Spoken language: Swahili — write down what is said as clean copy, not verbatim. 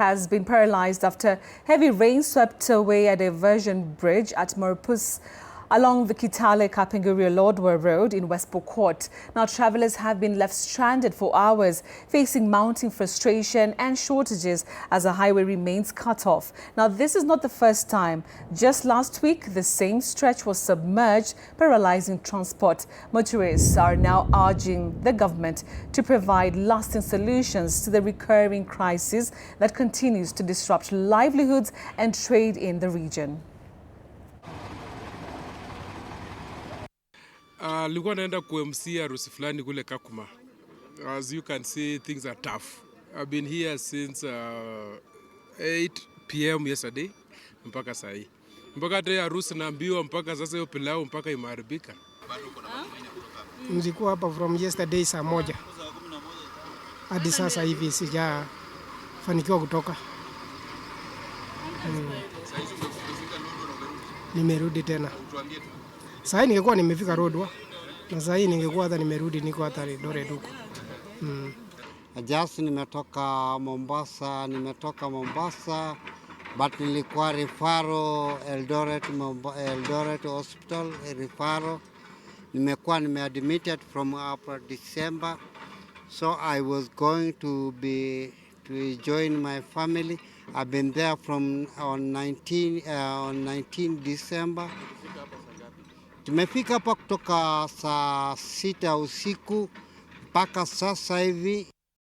Has been paralyzed after heavy rain swept away a diversion bridge at Motorists along the Kitale-Kapingiri-Lodwar Road in West Pokot. Now, travelers have been left stranded for hours, facing mounting frustration and shortages as the highway remains cut off. Now, this is not the first time. Just last week, the same stretch was submerged, paralyzing transport. Motorists are now urging the government to provide lasting solutions to the recurring crisis that continues to disrupt livelihoods and trade in the region. Nilikuwa naenda kuMC harusi fulani kule Kakuma. As you can see, things are tough. I've been here since 8 p.m. yesterday mpaka saa hii. Mpaka hata harusi naambiwa mpaka sasa hiyo pilau mpaka imeharibika. Nilikuwa hapa from yesterday saa 1 hadi sasa hivi sijafanikiwa kutoka. Nimerudi tena. Sasa ningekuwa nimefika Lodwar na sasa ningekuwa hata nimerudi niko hata Eldoret huko. Just nimetoka Mombasa but nilikuwa referral Eldoret hospital referral. Nimekuwa nimeadmitted from April December, so I was going to join my family. I've been there from on 19 December. Tumefika hapa kutoka saa 6 usiku mpaka sasa hivi.